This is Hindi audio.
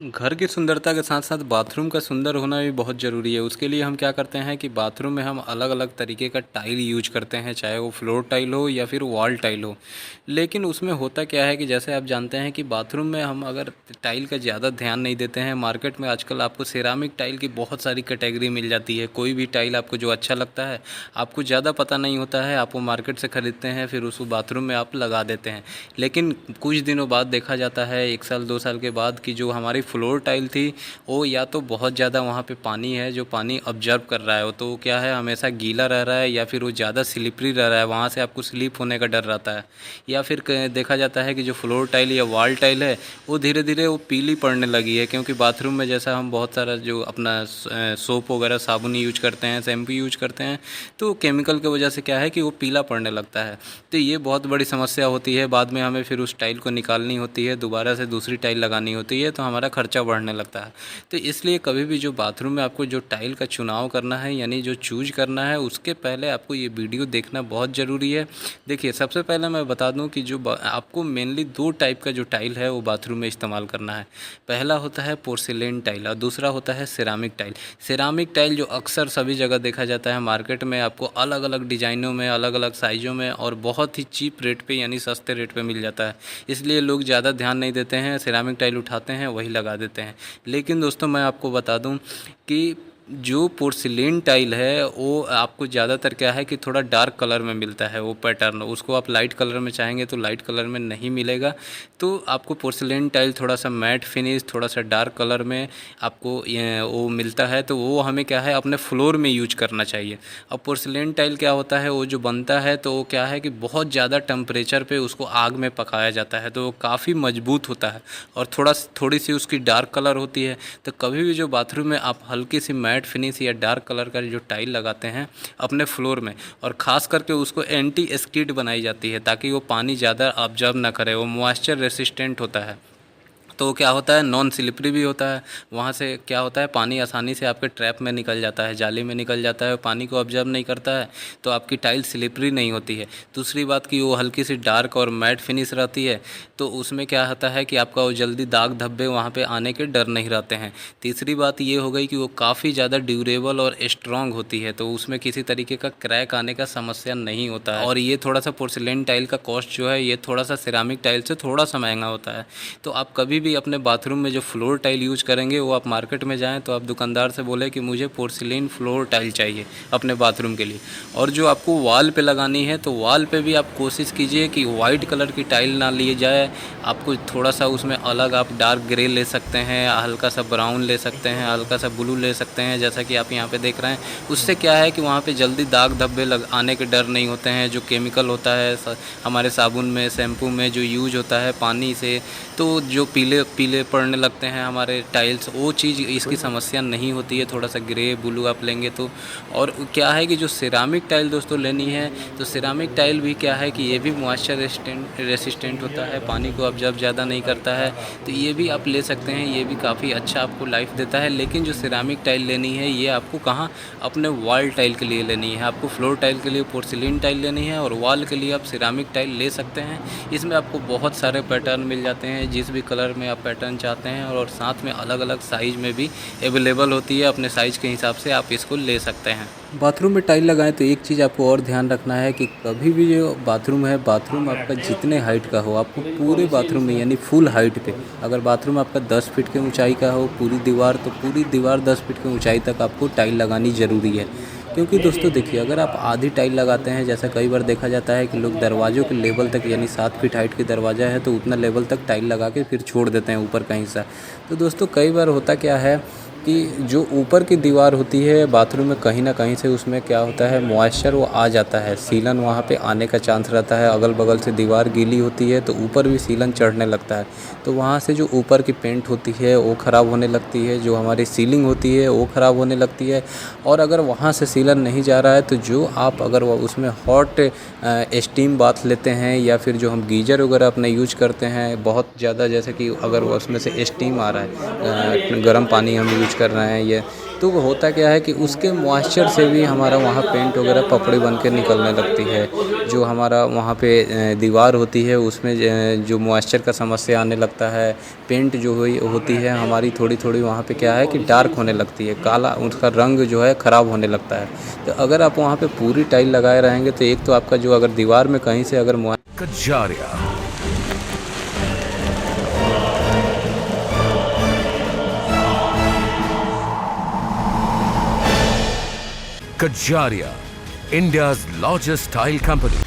घर की सुंदरता के साथ साथ बाथरूम का सुंदर होना भी बहुत ज़रूरी है। उसके लिए हम क्या करते हैं कि बाथरूम में हम अलग अलग तरीके का टाइल यूज करते हैं, चाहे वो फ्लोर टाइल हो या फिर वॉल टाइल हो। लेकिन उसमें होता क्या है कि जैसे आप जानते हैं कि बाथरूम में हम अगर टाइल का ज़्यादा ध्यान नहीं देते हैं, मार्केट में आजकल आपको सेरामिक टाइल की बहुत सारी कैटेगरी मिल जाती है। कोई भी टाइल आपको जो अच्छा लगता है, आपको ज़्यादा पता नहीं होता है, आप वो मार्केट से ख़रीदते हैं, फिर उसको बाथरूम में आप लगा देते हैं। लेकिन कुछ दिनों बाद देखा जाता है, 1 साल 2 साल के बाद, कि जो हमारी फ्लोर टाइल थी वो या तो बहुत ज़्यादा वहाँ पे पानी है जो पानी ऑब्जर्व कर रहा है, तो क्या है, हमेशा गीला रह रहा है, या फिर वो ज़्यादा स्लिपरी रह रहा है, वहाँ से आपको स्लिप होने का डर रहता है। या फिर देखा जाता है कि जो फ्लोर टाइल या वॉल टाइल है वो धीरे धीरे वो पीली पड़ने लगी है, क्योंकि बाथरूम में जैसा हम बहुत सारा जो अपना सोप वगैरह साबुन यूज करते हैं, शैम्पू यूज करते हैं, तो केमिकल की वजह से क्या है कि वो पीला पड़ने लगता है। तो ये बहुत बड़ी समस्या होती है। बाद में हमें फिर उस टाइल को निकालनी होती है, दोबारा से दूसरी टाइल लगानी होती है, तो हमारा खर्चा बढ़ने लगता है। तो इसलिए कभी भी जो बाथरूम में आपको जो टाइल का चुनाव करना है, यानी जो चूज करना है, उसके पहले आपको ये वीडियो देखना बहुत ज़रूरी है। देखिए, सबसे पहले मैं बता दूं कि आपको मेनली 2 टाइप का जो टाइल है वो बाथरूम में इस्तेमाल करना है। पहला होता है पोर्सिलेन टाइल और दूसरा होता है सिरामिक टाइल। सिरामिक टाइल जो अक्सर सभी जगह देखा जाता है मार्केट में, आपको अलग अलग डिज़ाइनों में, अलग अलग साइज़ों में और बहुत ही चीप रेट पे, यानी सस्ते रेट पे मिल जाता है। इसलिए लोग ज़्यादा ध्यान नहीं देते हैं, सिरामिक टाइल उठाते हैं, वही लगा देते हैं। लेकिन दोस्तों, मैं आपको बता दूं कि जो पोर्सिलेन टाइल है वो आपको ज़्यादातर क्या है कि थोड़ा डार्क कलर में मिलता है, वो पैटर्न उसको आप लाइट कलर में चाहेंगे तो लाइट कलर में नहीं मिलेगा। तो आपको पोर्सिलेन टाइल थोड़ा सा मैट फिनिश, थोड़ा सा डार्क कलर में आपको वो मिलता है, तो वो हमें क्या है अपने फ्लोर में यूज करना चाहिए। अब पोर्सिलेन टाइल क्या होता है, वो जो बनता है तो वो क्या है कि बहुत ज़्यादा टेम्परेचर पे उसको आग में पकाया जाता है, तो वो काफ़ी मजबूत होता है और थोड़ी सी उसकी डार्क कलर होती है। तो कभी भी जो बाथरूम में आप हल्की सी मैट फिनिश या डार्क कलर का जो टाइल लगाते हैं अपने फ्लोर में, और ख़ास करके उसको एंटी स्किड बनाई जाती है ताकि वो पानी ज़्यादा ऑब्जर्व ना करे, वो मॉइस्चर रेसिस्टेंट होता है। तो क्या होता है, नॉन स्लिपरी भी होता है। वहाँ से क्या होता है, पानी आसानी से आपके ट्रैप में निकल जाता है, जाली में निकल जाता है, पानी को ऑब्जर्व नहीं करता है, तो आपकी टाइल स्लिपरी नहीं होती है। दूसरी बात कि वो हल्की सी डार्क और मैट फिनिश रहती है, तो उसमें क्या होता है कि आपका वो जल्दी दाग धब्बे वहाँ पे आने के डर नहीं रहते हैं। तीसरी बात ये हो गई कि वो काफ़ी ज़्यादा ड्यूरेबल और स्ट्रॉन्ग होती है, तो उसमें किसी तरीके का क्रैक आने का समस्या नहीं होता है। और ये थोड़ा सा पोर्सिलेन टाइल का कॉस्ट जो है ये थोड़ा सा सिरामिक टाइल से थोड़ा सा महंगा होता है। तो आप कभी भी अपने बाथरूम में जो फ्लोर टाइल यूज करेंगे, वो आप मार्केट में जाएं तो आप दुकानदार से बोले कि मुझे पोर्सिलेन फ्लोर टाइल चाहिए अपने बाथरूम के लिए। और जो आपको वॉल पे लगानी है, तो वॉल पे भी आप कोशिश कीजिए कि वाइट कलर की टाइल ना लिए जाए। आपको थोड़ा सा उसमें अलग आप डार्क ग्रे ले सकते हैं, हल्का सा ब्राउन ले सकते हैं, हल्का सा ब्लू ले सकते हैं, जैसा कि आप यहाँ पे देख रहे हैं। उससे क्या है कि वहाँ पे जल्दी दाग धब्बे आने के डर नहीं होते हैं। जो केमिकल होता है हमारे साबुन में, शैम्पू में जो यूज होता है पानी से, तो जो पीले पीले पड़ने लगते हैं हमारे टाइल्स, वो चीज़ इसकी समस्या नहीं होती है। थोड़ा सा ग्रे ब्लू आप लेंगे तो। और क्या है कि जो सिरामिक टाइल दोस्तों लेनी है, तो सिरामिक टाइल भी क्या है कि ये भी मॉइस्चर रेसिस्टेंट होता है, पानी को ऑब्जर्व ज़्यादा नहीं करता है, तो ये भी आप ले सकते हैं। ये भी काफ़ी अच्छा आपको लाइफ देता है। लेकिन जो सिरामिक टाइल लेनी है, ये आपको कहाँ, अपने वॉल टाइल के लिए लेनी है। आपको फ्लोर टाइल के लिए पोर्सिलेन टाइल लेनी है और वॉल के लिए आप सिरामिक टाइल ले सकते हैं। इसमें आपको बहुत सारे पैटर्न मिल जाते हैं, जिस भी कलर में आप पैटर्न चाहते हैं, और साथ में अलग अलग साइज़ में भी अवेलेबल होती है। अपने साइज़ के हिसाब से आप इसको ले सकते हैं। बाथरूम में टाइल लगाएं तो एक चीज़ आपको और ध्यान रखना है कि कभी भी जो बाथरूम है, बाथरूम आपका जितने हाइट का हो, आपको पूरे बाथरूम में यानी फुल हाइट पे, अगर बाथरूम आपका 10 फीट की ऊंचाई का हो पूरी दीवार, तो पूरी दीवार 10 फीट की ऊंचाई तक आपको टाइल लगानी ज़रूरी है। क्योंकि दोस्तों देखिए, अगर आप आधी टाइल लगाते हैं, जैसा कई बार देखा जाता है कि लोग दरवाज़ों के लेवल तक, यानी 7 फीट हाइट की दरवाज़ा है तो उतना लेवल तक टाइल लगा के फिर छोड़ देते हैं ऊपर का हिस्सा। तो दोस्तों कई बार होता क्या है कि जो ऊपर की दीवार होती है बाथरूम में, कहीं ना कहीं से उसमें क्या होता है, मॉइस्चर वो आ जाता है, सीलन वहाँ पे आने का चांस रहता है। अगल बगल से दीवार गीली होती है तो ऊपर भी सीलन चढ़ने लगता है, तो वहाँ से जो ऊपर की पेंट होती है वो ख़राब होने लगती है, जो हमारी सीलिंग होती है वो ख़राब होने लगती है। और अगर वहाँ से सीलन नहीं जा रहा है, तो जो आप अगर उसमें हॉट स्टीम बाथ लेते हैं, या फिर जो हम गीजर वगैरह अपना यूज करते हैं बहुत ज़्यादा, जैसे कि अगर उसमें से स्टीम आ रहा है, गर्म पानी हम यूज यूज कर रहे हैं ये, तो वो होता क्या है कि उसके मॉइस्चर से भी हमारा वहाँ पेंट वगैरह पपड़ी बन के निकलने लगती है। जो हमारा वहाँ पे दीवार होती है उसमें जो मॉइस्चर का समस्या आने लगता है। पेंट जो हुई होती है हमारी थोड़ी थोड़ी वहाँ पे क्या है कि डार्क होने लगती है, काला उसका रंग जो है ख़राब होने लगता है। तो अगर आप वहाँ पे पूरी टाइल लगाए रहेंगे तो एक तो आपका जो अगर दीवार में कहीं से अगर Kajaria. Kajaria, India's largest tile company.